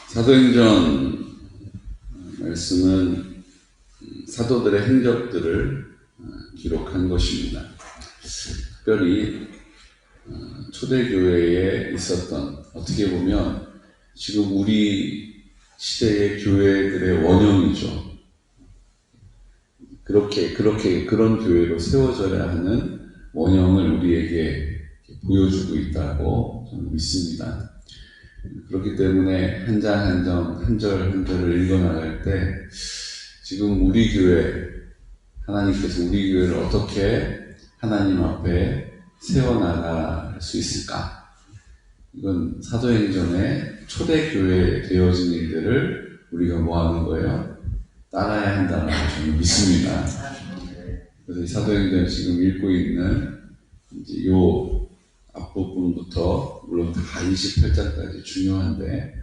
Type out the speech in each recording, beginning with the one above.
사도행전 말씀은 사도들의 행적들을 기록한 것입니다. 특별히 초대교회에 있었던, 어떻게 보면 지금 우리 시대의 교회들의 원형이죠. 그런 교회로 세워져야 하는 원형을 우리에게 보여주고 있다고 저는 믿습니다. 그렇기 때문에 한 장 한 장, 한 절 한 절을 읽어나갈 때 지금 우리 교회, 하나님께서 우리 교회를 어떻게 하나님 앞에 세워나갈 수 있을까? 이건 사도행전의 초대교회에 되어진 일들을 우리가 뭐 하는 거예요? 따라야 한다고 저는 믿습니다. 그래서 이 사도행전 지금 읽고 있는 이제 요 앞부분부터 물론 다 28장까지 중요한데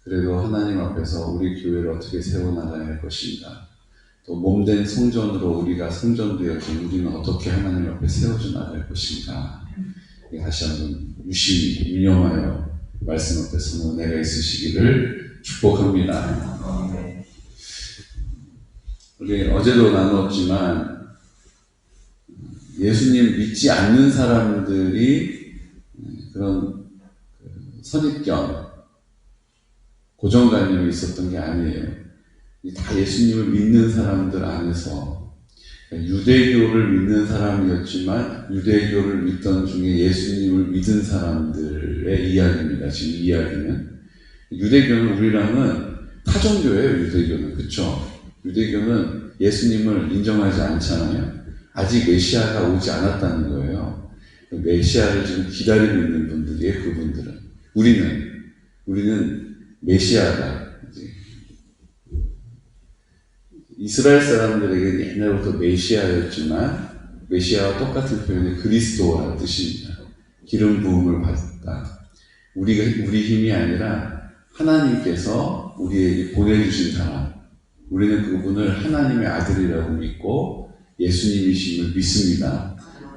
그래도 하나님 앞에서 우리 교회를 어떻게 세워나가야 할 것인가, 또 몸된 성전으로 우리가 성전되어진 우리는 어떻게 하나님 앞에 세워져 나갈 것인가, 다시 한번 유심히 유념하여 말씀 앞에서 은혜가 있으시기를 축복합니다. 우리 어제도 나눴지만 예수님 믿지 않는 사람들이 그런 선입견, 고정관념이 있었던 게 아니에요. 다 예수님을 믿는 사람들 안에서 유대교를 믿는 사람이었지만 유대교를 믿던 중에 예수님을 믿은 사람들의 이야기입니다. 지금 이 이야기는 유대교는 우리랑은 타종교예요. 유대교는, 그렇죠? 유대교는 예수님을 인정하지 않잖아요. 아직 메시아가 오지 않았다는 거예요. 메시아를 지금 기다리고 있는 분들이에요. 그분들은. 우리는 메시아가 이스라엘 사람들에게 옛날부터 메시아였지만 메시아와 똑같은 표현이 그리스도라는 뜻입니다. 기름 부음을 받았다. 우리 힘이 아니라 하나님께서 우리에게 보내주신 사람, 우리는 그분을 하나님의 아들이라고 믿고 예수님이심을 믿습니다.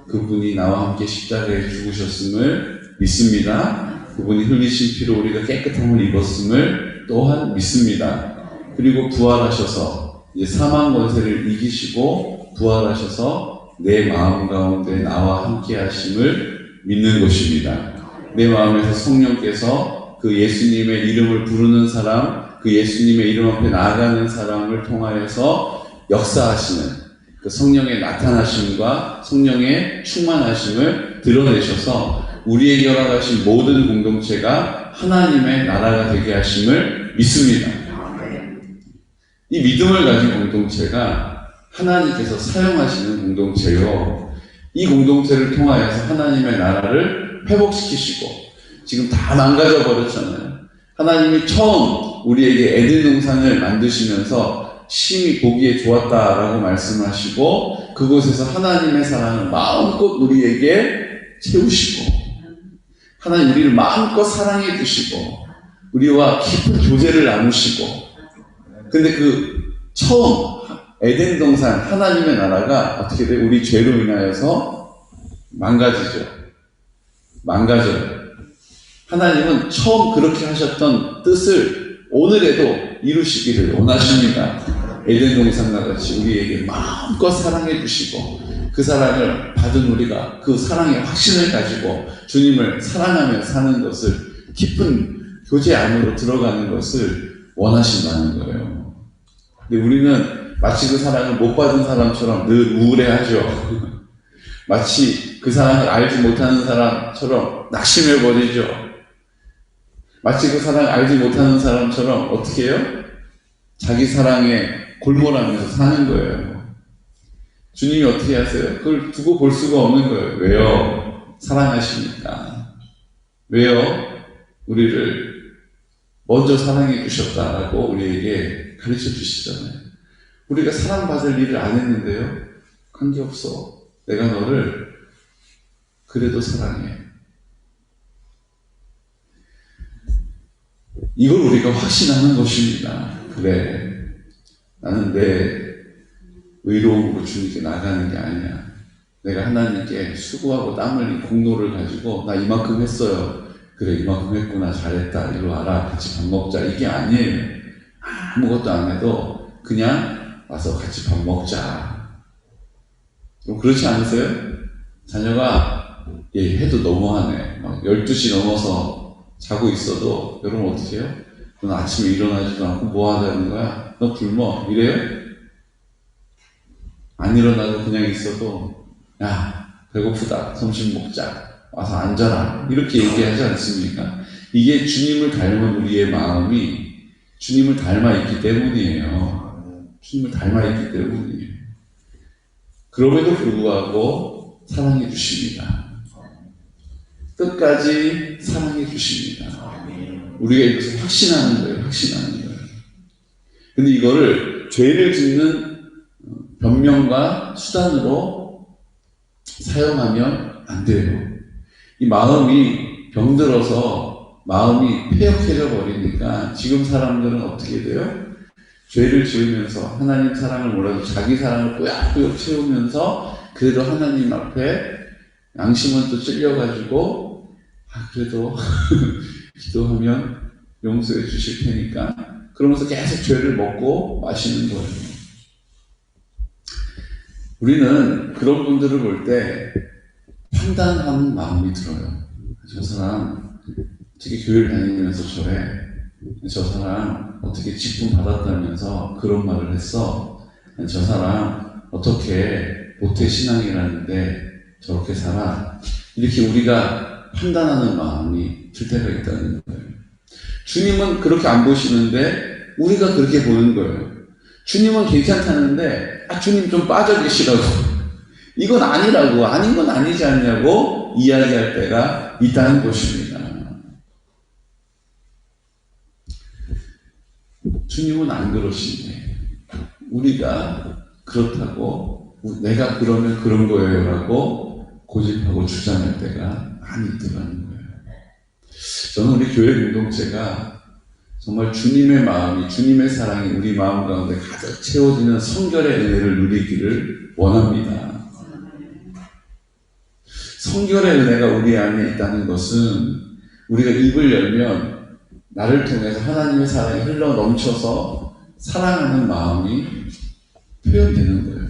그분이 나와 함께 십자가에 죽으셨음을 믿습니다. 그분이 흘리신 피로 우리가 깨끗함을 입었음을 또한 믿습니다. 그리고 부활하셔서 이제 사망 권세를 이기시고 부활하셔서 내 마음 가운데 나와 함께 하심을 믿는 것입니다. 내 마음에서 성령께서 그 예수님의 이름을 부르는 사람, 그 예수님의 이름 앞에 나아가는 사람을 통하여서 역사하시는 그 성령의 나타나심과 성령의 충만하심을 드러내셔서 우리에게 허락하신 모든 공동체가 하나님의 나라가 되게 하심을 믿습니다. 이 믿음을 가진 공동체가 하나님께서 사용하시는 공동체요. 이 공동체를 통하여서 하나님의 나라를 회복시키시고, 지금 다 망가져 버렸잖아요. 하나님이 처음 우리에게 에덴 동산을 만드시면서 심히 보기에 좋았다라고 말씀하시고 그곳에서 하나님의 사랑을 마음껏 우리에게 채우시고 하나님 우리를 마음껏 사랑해 주시고 우리와 깊은 교제를 나누시고, 근데 그 처음 에덴 동산 하나님의 나라가 어떻게 돼요? 우리 죄로 인하여서 망가져요. 하나님은 처음 그렇게 하셨던 뜻을 오늘에도 이루시기를 원하십니다. 에덴 동산과 같이 우리에게 마음껏 사랑해 주시고 그 사랑을 받은 우리가 그 사랑의 확신을 가지고 주님을 사랑하며 사는 것을, 깊은 교제 안으로 들어가는 것을 원하신다는 거예요. 근데 우리는 마치 그 사랑을 못 받은 사람처럼 늘 우울해하죠. 마치 그 사랑을 알지 못하는 사람처럼 낙심해버리죠. 마치 그 사랑을 알지 못하는 사람처럼 어떻게 해요? 자기 사랑에 골몰하면서 사는 거예요. 주님이 어떻게 하세요? 그걸 두고 볼 수가 없는 거예요. 왜요? 사랑하시니까. 왜요? 우리를 먼저 사랑해 주셨다라고 우리에게 가르쳐 주시잖아요. 우리가 사랑받을 일을 안 했는데요. 관계없어. 내가 너를 그래도 사랑해. 이걸 우리가 확신하는 것입니다. 그래, 나는 내 의로움으로 주님께 나가는 게 아니야. 내가 하나님께 수고하고 땀 흘린 공로를 가지고 나 이만큼 했어요. 그래 이만큼 했구나 잘했다 이리 와라 같이 밥 먹자 이게 아니에요. 아무것도 안 해도 그냥 와서 같이 밥 먹자. 그렇지 않으세요? 자녀가 해도 너무하네. 막 12시 넘어서 자고 있어도 여러분 어떻게 해요? 넌 아침에 일어나지도 않고 뭐 하자는 거야? 너 굶어? 이래요? 안 일어나고 그냥 있어도 야 배고프다 점심 먹자 와서 앉아라 이렇게 얘기하지 않습니까? 이게 주님을 닮은 우리의 마음이 주님을 닮아 있기 때문이에요. 주님을 닮아 있기 때문이에요. 그럼에도 불구하고 사랑해 주십니다. 끝까지 사랑해 주십니다. 우리가 이것을 확신하는 거예요. 확신하는 거예요. 근데 이거를 죄를 짓는 변명과 수단으로 사용하면 안 돼요. 이 마음이 병들어서 마음이 폐역해져 버리니까 지금 사람들은 어떻게 돼요? 죄를 지으면서 하나님 사랑을 몰라도 자기 사랑을 꾸역꾸역 채우면서 그래도 하나님 앞에 양심은 또 찔려가지고 그래도 기도하면 용서해 주실 테니까 그러면서 계속 죄를 먹고 마시는 거예요. 우리는 그런 분들을 볼 때 판단하는 마음이 들어요. 저 사람 어떻게 교회를 다니면서 저래? 저 사람 어떻게 직분 받았다면서 그런 말을 했어? 저 사람 어떻게 모태 신앙이라는데 저렇게 살아? 이렇게 우리가 판단하는 마음이 들 때가 있다는 거예요. 주님은 그렇게 안 보시는데 우리가 그렇게 보는 거예요. 주님은 괜찮다는데 주님 좀 빠져 계시라고 이건 아니라고 아닌 건 아니지 않냐고 이야기할 때가 있다는 것입니다. 주님은 안 그러시네. 우리가 그렇다고 내가 그러면 그런 거예요 라고 고집하고 주장할 때가 많이 있더라는 거예요. 저는 우리 교회 공동체가 정말 주님의 마음이 주님의 사랑이 우리 마음 가운데 가득 채워지는 성결의 은혜를 누리기를 원합니다. 성결의 은혜가 우리 안에 있다는 것은 우리가 입을 열면 나를 통해서 하나님의 사랑이 흘러 넘쳐서 사랑하는 마음이 표현되는 거예요.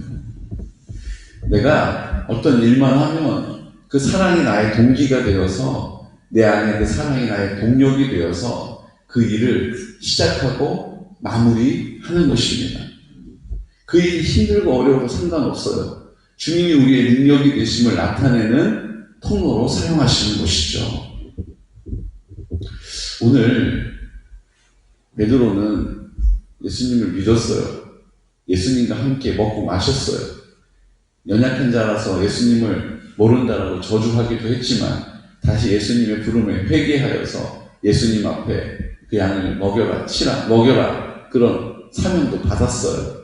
내가 어떤 일만 하면 그 사랑이 나의 동기가 되어서 내 안에 그 사랑이 나의 동력이 되어서 그 일을 시작하고 마무리하는 것입니다. 그 일이 힘들고 어려워도 상관없어요. 주님이 우리의 능력이 되심을 나타내는 통로로 사용하시는 것이죠. 오늘 베드로는 예수님을 믿었어요. 예수님과 함께 먹고 마셨어요. 연약한 자라서 예수님을 모른다라고 저주하기도 했지만 다시 예수님의 부름에 회개하여서 예수님 앞에 그 양을 먹여라, 치라, 먹여라 그런 사명도 받았어요.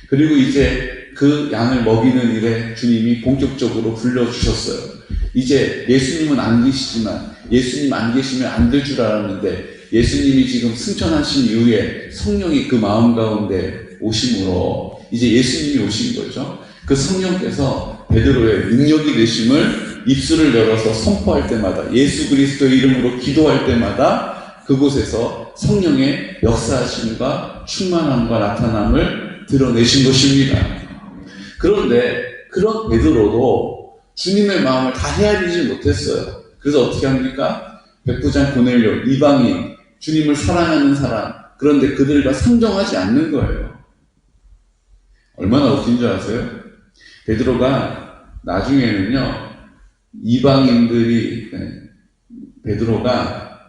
그리고 이제 그 양을 먹이는 일에 주님이 본격적으로 불러주셨어요. 이제 예수님은 안 계시지만 예수님 안 계시면 안 될 줄 알았는데 예수님이 지금 승천하신 이후에 성령이 그 마음 가운데 오심으로 이제 예수님이 오신 거죠. 그 성령께서 베드로의 능력이 되심을 입술을 열어서 선포할 때마다 예수 그리스도의 이름으로 기도할 때마다 그곳에서 성령의 역사하심과 충만함과 나타남을 드러내신 것입니다. 그런데 그런 베드로도 주님의 마음을 다 헤아리지 못했어요. 그래서 어떻게 합니까? 백부장 고넬료, 이방인, 주님을 사랑하는 사람, 그런데 그들과 상종하지 않는 거예요. 얼마나 웃긴 줄 아세요? 베드로가 나중에는요, 이방인들이, 베드로가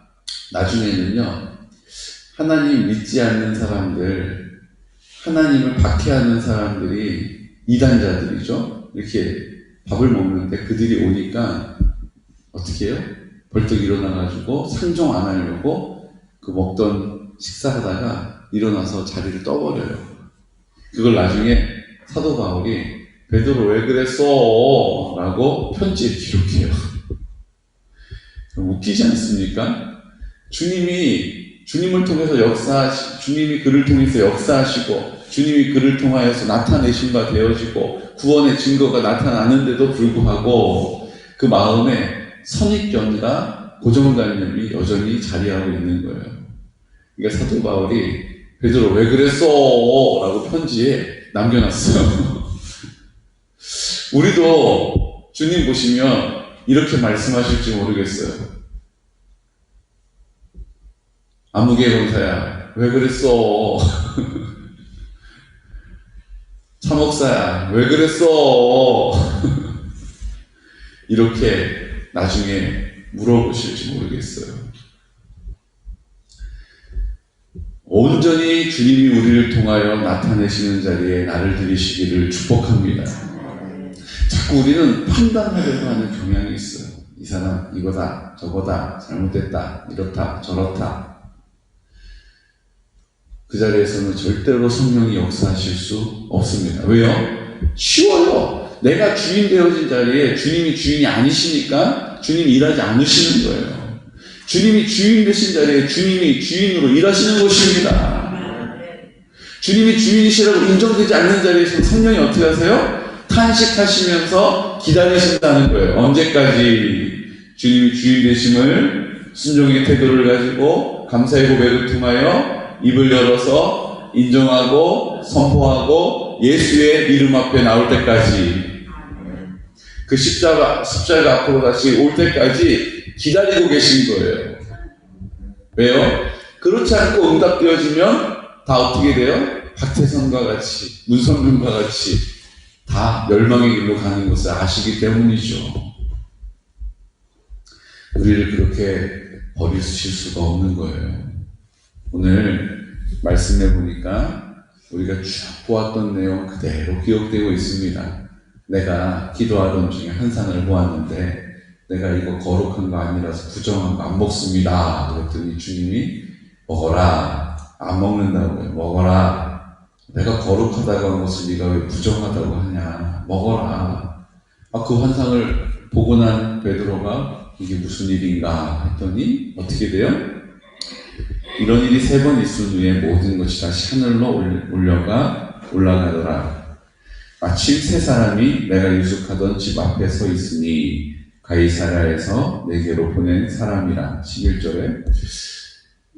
나중에는요, 하나님 믿지 않는 사람들, 하나님을 박해하는 사람들이 이단자들이죠. 이렇게 밥을 먹는데 그들이 오니까 어떻게 해요? 벌떡 일어나가지고 상종 안 하려고 그 먹던 식사하다가 일어나서 자리를 떠버려요. 그걸 나중에 사도 바울이 베드로 왜 그랬어? 라고 편지에 기록해요. 웃기지 않습니까? 주님을 통해서 주님이 그를 통해서 역사하시고, 주님이 그를 통하여서 나타내신 바 되어지고, 구원의 증거가 나타나는데도 불구하고, 그 마음에 선입견과 고정관념이 여전히 자리하고 있는 거예요. 그러니까 사도 바울이 베드로 왜 그랬어? 라고 편지에 남겨놨어요. 우리도 주님 보시면 이렇게 말씀하실지 모르겠어요. 아무개 권사야, 왜 그랬어? 차목사야, 왜 그랬어? 이렇게 나중에 물어보실지 모르겠어요. 온전히 주님이 우리를 통하여 나타내시는 자리에 나를 들이시기를 축복합니다. 자꾸 우리는 판단하려고 하는 경향이 있어요. 이 사람 이거다, 저거다, 잘못됐다, 이렇다, 저렇다. 그 자리에서는 절대로 성령이 역사하실 수 없습니다. 왜요? 쉬워요. 내가 주인 되어진 자리에 주님이 주인이 아니시니까 주님이 일하지 않으시는 거예요. 주님이 주인 되신 자리에 주님이 주인으로 일하시는 것입니다. 주님이 주인이시라고 인정되지 않는 자리에서 성령이 어떻게 하세요? 탄식하시면서 기다리신다는 거예요. 언제까지? 주님이 주인 되심을 순종의 태도를 가지고 감사의 고백을 통하여 입을 열어서 인정하고 선포하고 예수의 이름 앞에 나올 때까지, 그 십자가 앞으로 다시 올 때까지 기다리고 계신 거예요. 왜요? 그렇지 않고 응답되어지면 다 어떻게 돼요? 박태선과 같이, 문선명과 같이 다 멸망의 길로 가는 것을 아시기 때문이죠. 우리를 그렇게 버리실 수가 없는 거예요. 오늘 말씀해 보니까 우리가 쭉 보았던 내용 그대로 기억되고 있습니다. 내가 기도하던 중에 한 상을 보았는데 내가 이거 거룩한 거 아니라서 부정한 거 안 먹습니다. 그랬더니 주님이 먹어라. 안 먹는다고요. 먹어라. 내가 거룩하다고 한 것을 네가 왜 부정하다고 하냐. 먹어라. 그 환상을 보고 난 베드로가 이게 무슨 일인가 했더니 어떻게 돼요? 이런 일이 3번 있은 후에 모든 것이 다시 하늘로 올라가더라. 마침 3사람이 내가 유숙하던 집 앞에 서 있으니 가이사랴에서 내게로 보낸 사람이라. 11절에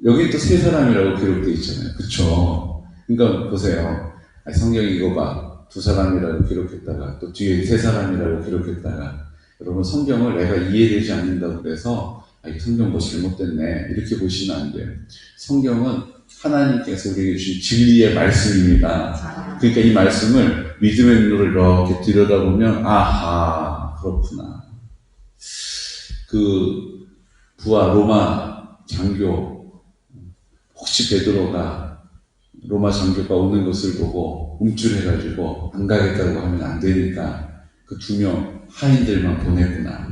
여기 또 3사람이라고 기록되어 있잖아요. 그쵸? 그러니까 보세요. 성경이 이거 봐. 2사람이라고 기록했다가 또 뒤에 3사람이라고 기록했다가. 여러분, 성경을 내가 이해되지 않는다고 해서 이게 성경 뭐 잘못됐네 이렇게 보시면 안 돼요. 성경은 하나님께서 우리에게 주신 진리의 말씀입니다. 그러니까 이 말씀을 믿음의 눈으로 이렇게 들여다보면 아하, 그렇구나. 그 부하 로마 장교, 혹시 베드로가 로마 장교가 오는 것을 보고 움찔해가지고 안 가겠다고 하면 안 되니까 그 2명 하인들만 보냈구나.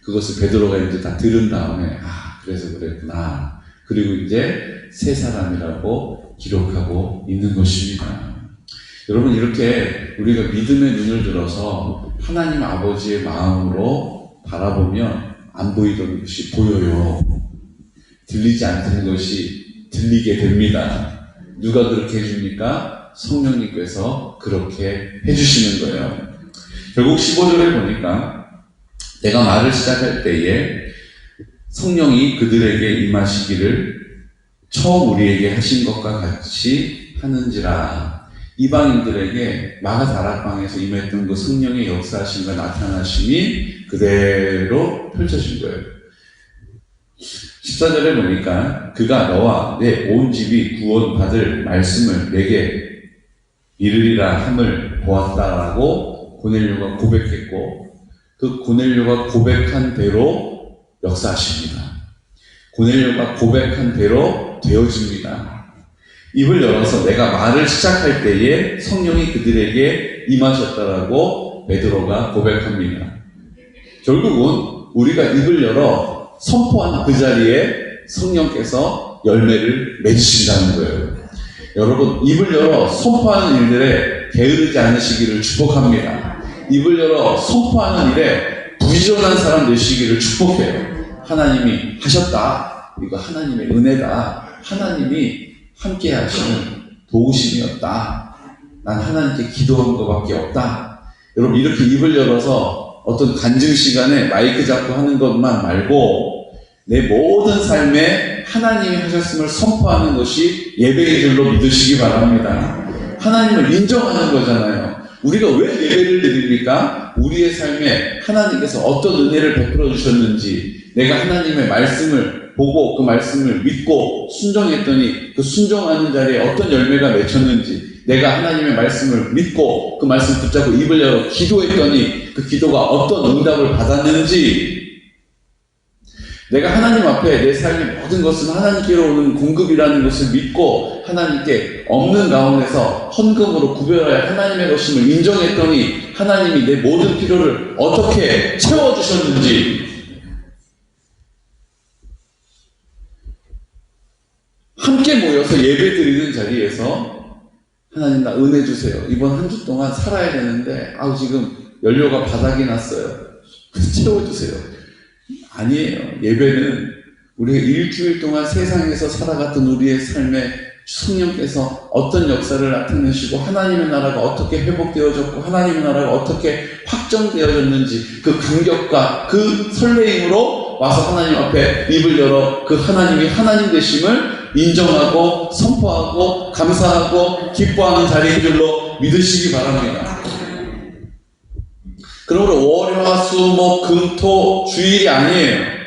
그것을 베드로가 이제 다 들은 다음에 그래서 그랬구나. 그리고 이제 3사람이라고 기록하고 있는 것입니다. 여러분, 이렇게 우리가 믿음의 눈을 들어서 하나님 아버지의 마음으로 바라보면 안 보이던 것이 보여요. 들리지 않던 것이 들리게 됩니다. 누가 그렇게 해줍니까? 성령님께서 그렇게 해주시는 거예요. 결국 15절에 보니까 내가 말을 시작할 때에 성령이 그들에게 임하시기를 처음 우리에게 하신 것과 같이 하는지라. 이방인들에게 마가 다락방에서 임했던 그 성령의 역사하심과 나타나심이 그대로 펼쳐진 거예요. 14절에 보니까 그가 너와 내 온 집이 구원받을 말씀을 내게 이르리라 함을 보았다라고 고넬료가 고백했고, 그 고넬료가 고백한 대로 역사하십니다. 고넬료가 고백한 대로 되어집니다. 입을 열어서 내가 말을 시작할 때에 성령이 그들에게 임하셨다라고 베드로가 고백합니다. 결국은 우리가 입을 열어 선포한 그 자리에 성령께서 열매를 맺으신다는 거예요. 여러분, 입을 열어 선포하는 일들에 게으르지 않으시기를 축복합니다. 입을 열어 선포하는 일에 부지런한 사람 되시기를 축복해요. 하나님이 하셨다. 이거 하나님의 은혜다. 하나님이 함께 하시는 도우심이었다. 난 하나님께 기도한 것밖에 없다. 여러분, 이렇게 입을 열어서 어떤 간증 시간에 마이크 잡고 하는 것만 말고 내 모든 삶에 하나님이 하셨음을 선포하는 것이 예배인 줄로 믿으시기 바랍니다. 하나님을 인정하는 거잖아요. 우리가 왜 예배를 드립니까? 우리의 삶에 하나님께서 어떤 은혜를 베풀어 주셨는지, 내가 하나님의 말씀을 보고 그 말씀을 믿고 순종했더니 그 순종하는 자리에 어떤 열매가 맺혔는지, 내가 하나님의 말씀을 믿고 그 말씀 붙잡고 입을 열어 기도했더니 그 기도가 어떤 응답을 받았는지, 내가 하나님 앞에 내 삶의 모든 것은 하나님께로 오는 공급이라는 것을 믿고 하나님께 없는 가운데서 헌금으로 구별하여 하나님의 것임을 인정했더니 하나님이 내 모든 필요를 어떻게 채워주셨는지, 함께 모여서 예배 드리는 자리에서 하나님 나 은혜 주세요. 이번 한 주 동안 살아야 되는데 지금 연료가 바닥이 났어요. 채워주세요. 아니에요. 예배는 우리가 일주일 동안 세상에서 살아갔던 우리의 삶에 성령께서 어떤 역사를 나타내시고 하나님의 나라가 어떻게 회복되어졌고 하나님의 나라가 어떻게 확정되어졌는지 그 감격과 그 설레임으로 와서 하나님 앞에 입을 열어 그 하나님이 하나님 되심을 인정하고 선포하고 감사하고 기뻐하는 자리인 줄로 믿으시기 바랍니다. 그러므로 월화수목금토 주일이 아니에요.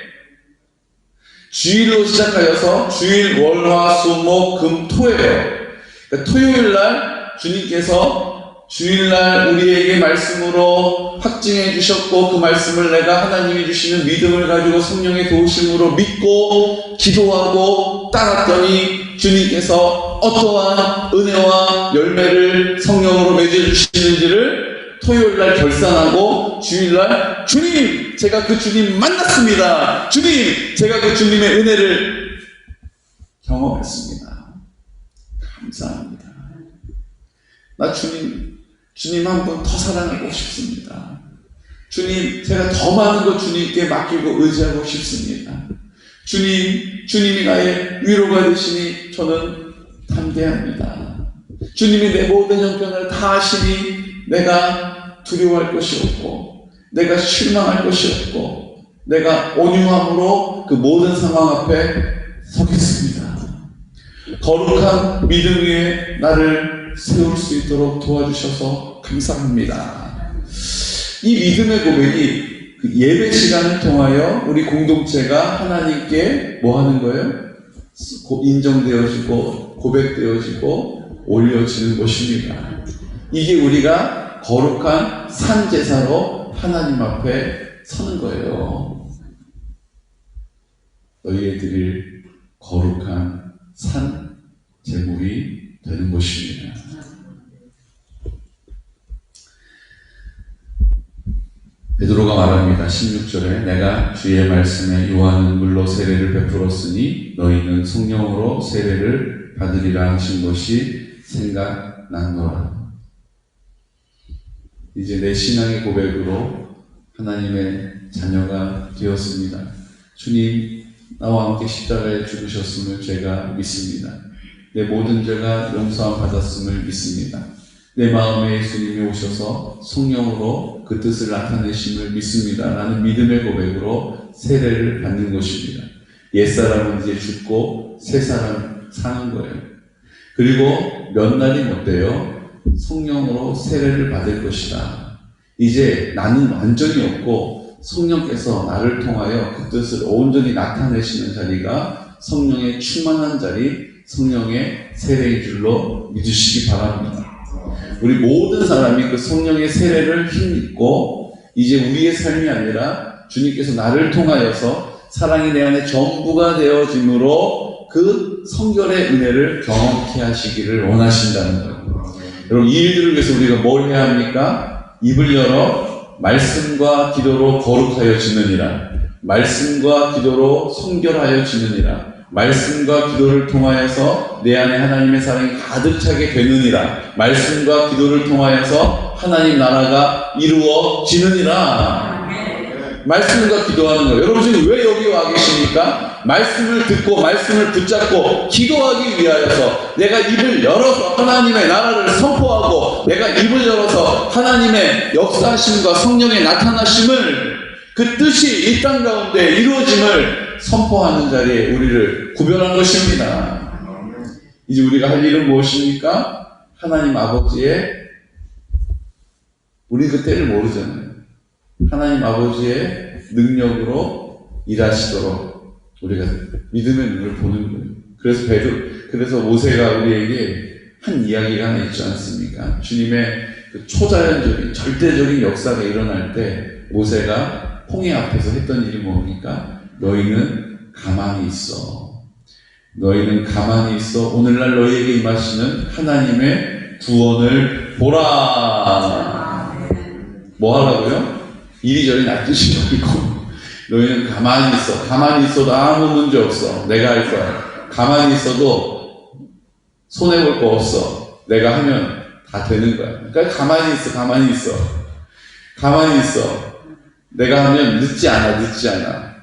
주일로 시작하여서 주일 월화수목금토예요. 그러니까 토요일날 주님께서 주일날 우리에게 말씀으로 확증해 주셨고 그 말씀을 내가 하나님이 주시는 믿음을 가지고 성령의 도우심으로 믿고 기도하고 따랐더니 주님께서 어떠한 은혜와 열매를 성령으로 맺어주시는지를 토요일날 결산하고 주일날 주님 제가 그 주님 만났습니다. 주님 제가 그 주님의 은혜를 경험했습니다. 감사합니다. 나 주님 한 분 더 사랑하고 싶습니다. 주님 제가 더 많은 것 주님께 맡기고 의지하고 싶습니다. 주님이 나의 위로가 되시니 저는 담대합니다. 주님이 내 모든 형편을 다 아시니 내가 두려워할 것이 없고 내가 실망할 것이 없고 내가 온유함으로 그 모든 상황 앞에 서겠습니다. 거룩한 믿음 위에 나를 세울 수 있도록 도와주셔서 감사합니다. 이 믿음의 고백이 그 예배 시간을 통하여 우리 공동체가 하나님께 뭐 하는 거예요? 인정되어지고 고백되어지고 올려지는 것입니다. 이게 우리가 거룩한 산 제사로 하나님 앞에 서는 거예요. 너희에 드릴 거룩한 산 제물이 되는 것입니다. 베드로가 말합니다. 16절에 내가 주의 말씀에 요한은 물로 세례를 베풀었으니 너희는 성령으로 세례를 받으리라 하신 것이 생각나노라. 이제 내 신앙의 고백으로 하나님의 자녀가 되었습니다. 주님 나와 함께 십자가에 죽으셨음을 제가 믿습니다. 내 모든 죄가 용서함 받았음을 믿습니다. 내 마음에 예수님이 오셔서 성령으로 그 뜻을 나타내심을 믿습니다. 라는 믿음의 고백으로 세례를 받는 것입니다. 옛사람은 이제 죽고 새사람 사는 거예요. 그리고 몇 날이 못 돼요. 성령으로 세례를 받을 것이다. 이제 나는 완전히 없고 성령께서 나를 통하여 그 뜻을 온전히 나타내시는 자리가 성령의 충만한 자리, 성령의 세례인 줄로 믿으시기 바랍니다. 우리 모든 사람이 그 성령의 세례를 힘입고 이제 우리의 삶이 아니라 주님께서 나를 통하여서 사랑이 내 안에 전부가 되어짐으로 그 성결의 은혜를 경험케 하시기를 원하신다는 거예요. 여러분 이 일들을 위해서 우리가 뭘 해야 합니까? 입을 열어 말씀과 기도로 거룩하여 지느니라. 말씀과 기도로 성결하여 지느니라. 말씀과 기도를 통하여서 내 안에 하나님의 사랑이 가득 차게 되느니라. 말씀과 기도를 통하여서 하나님 나라가 이루어지느니라. 말씀과 기도하는 거예요. 여러분 지금 왜 여기 와 계십니까? 말씀을 듣고 말씀을 붙잡고 기도하기 위하여서 내가 입을 열어서 하나님의 나라를 선포하고 내가 입을 열어서 하나님의 역사하심과 성령의 나타나심을 그 뜻이 이 땅 가운데 이루어짐을 선포하는 자리에 우리를 구별한 것입니다. 이제 우리가 할 일은 무엇입니까? 하나님 아버지의, 우리 그 때를 모르잖아요. 하나님 아버지의 능력으로 일하시도록 우리가 믿음의 눈을 보는 거예요. 그래서 모세가 우리에게 한 이야기가 하나 있지 않습니까? 주님의 그 초자연적인 절대적인 역사가 일어날 때 모세가 홍해 앞에서 했던 일이 뭡니까? 너희는 가만히 있어. 너희는 가만히 있어. 오늘날 너희에게 임하시는 하나님의 구원을 보라. 뭐 하라고요? 이리저리 놔두지 말고 너희는 가만히 있어. 가만히 있어도 아무 문제 없어. 내가 할 거야. 가만히 있어도 손해볼 거 없어. 내가 하면 다 되는 거야. 그러니까 가만히 있어. 가만히 있어. 가만히 있어. 내가 하면 늦지 않아.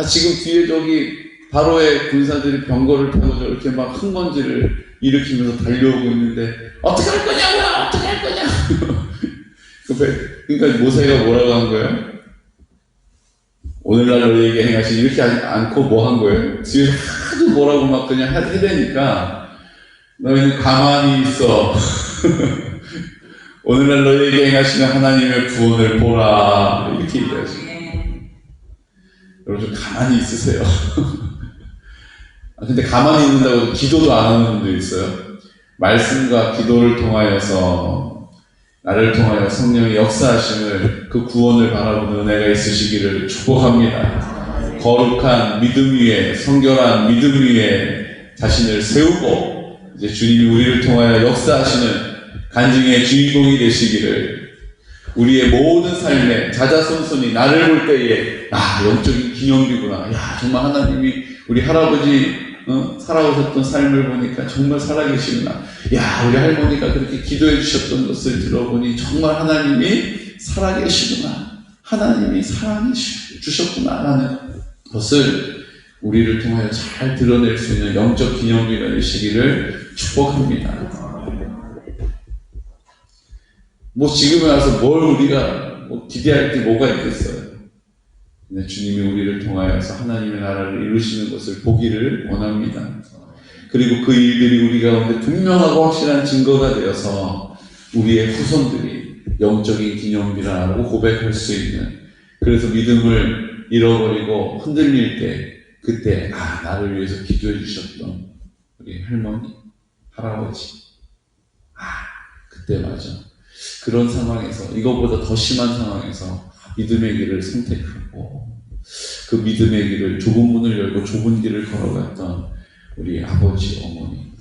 지금 뒤에 저기 바로의 군사들이 병거를 타고 저렇게 막 흙먼지를 일으키면서 달려오고 있는데 어떻게 할 거냐고요? 어떻게 할 거냐고. 그러니까 모세가 뭐라고 한 거예요? 오늘날 너희에게 행하신 이렇게 하지 않고 뭐 한 거예요? 뒤에서 하도 뭐라고 막 그냥 해대니까 너희는 가만히 있어. 오늘날 너희에게 행하시는 하나님의 구원을 보라. 이렇게 얘기하죠. 여러분 좀 가만히 있으세요. 근데 가만히 있는다고 기도도 안 하는 분도 있어요. 말씀과 기도를 통하여서 나를 통하여 성령의 역사하심을 그 구원을 바라보는 은혜가 있으시기를 축복합니다. 거룩한 믿음 위에 성결한 믿음 위에 자신을 세우고 이제 주님이 우리를 통하여 역사하시는 간증의 주인공이 되시기를 우리의 모든 삶에 자자손손이 나를 볼 때에 영적인 기념비구나. 정말 하나님이 우리 할아버지 살아오셨던 삶을 보니까 정말 살아계시구나. 우리 할머니가 그렇게 기도해 주셨던 것을 들어보니 정말 하나님이 살아계시구나. 하나님이 사랑해 주셨구나 라는 것을 우리를 통하여 잘 드러낼 수 있는 영적 기념비가 되시기를 축복합니다. 지금에 와서 뭘 우리가 기대할 게 뭐가 있겠어요? 근데 주님이 우리를 통하여서 하나님의 나라를 이루시는 것을 보기를 원합니다. 그리고 그 일들이 우리 가운데 분명하고 확실한 증거가 되어서 우리의 후손들이 영적인 기념비라고 고백할 수 있는, 그래서 믿음을 잃어버리고 흔들릴 때 그때 나를 위해서 기도해 주셨던 우리 할머니, 할아버지, 그때 맞아. 그런 상황에서, 이거보다 더 심한 상황에서 믿음의 길을 선택하고 그 믿음의 길을, 좁은 문을 열고 좁은 길을 걸어갔던 우리 아버지, 어머니,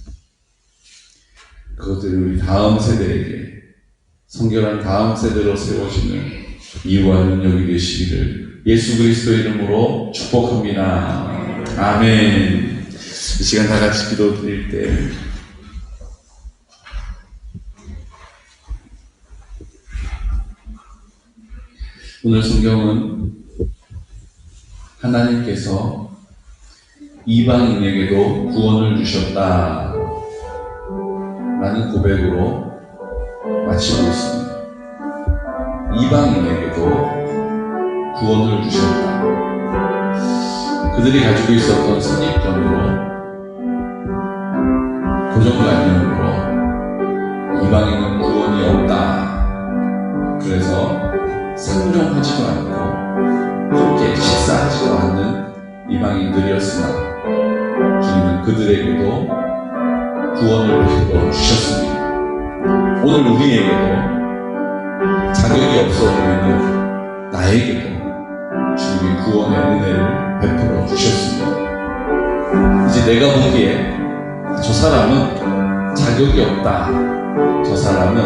그것들이 우리 다음 세대에게, 성결한 다음 세대로 세워지는 이유와 능력이 되시기를 예수 그리스도 이름으로 축복합니다. 아멘. 이 시간 다 같이 기도 드릴 때 오늘 성경은 하나님께서 이방인에게도 구원을 주셨다 라는 고백으로 마치고 있습니다. 이방인에게도 구원을 주셨다. 그들이 가지고 있었던 선입견으로, 고정관념으로 이방인은 구원이 없다. 그래서 상종하지도 않고 함께 식사하지도 않는 이방인들이었으나 주님은 그들에게도 구원을 베풀어 주셨습니다. 오늘 우리에게도 자격이 없어 보이는 나에게도 주님이 구원의 은혜를 베풀어 주셨습니다. 이제 내가 보기에 저 사람은 자격이 없다, 저 사람은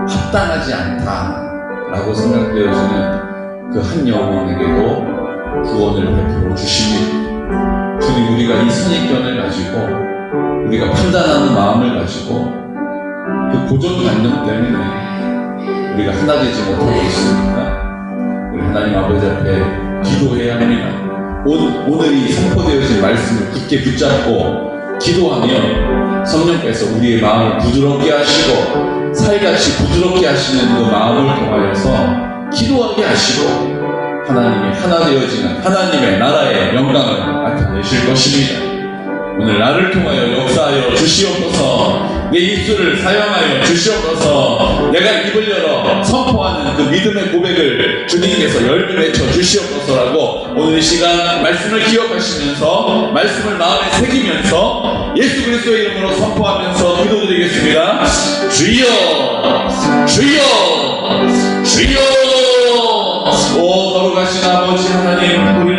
합당하지 않다 라고 생각되어지는 그 한 영혼에게도 구원을 베풀어 주십니다. 주님, 우리가 이 선입견을 가지고, 우리가 판단하는 마음을 가지고 그 고정관념 때문에 우리가 하나 되지 못하고 있습니다. 우리 하나님 아버지 앞에 기도해야 합니다. 오늘 이 선포되어진 말씀을 굳게 붙잡고 기도하면 성령께서 우리의 마음을 부드럽게 하시고 살같이 부드럽게 하시는 그 마음을 통하여서 기도하게 하시고 하나님이 하나 되어지는 하나님의 나라의 영광을 나타내실 것입니다. 오늘 나를 통하여 역사하여 주시옵소서. 내 입술을 사용하여 주시옵소서. 내가 입을 열어 선포하는 그 믿음의 고백을 주님께서 열매 맺혀 주시옵소서라고 오늘 이 시간 말씀을 기억하시면서 말씀을 마음에 새기면서 예수 그리스도의 이름으로 선포하면서 기도드리겠습니다. 주여 주여 주여. 오 거룩하신 아버지 하나님, 우리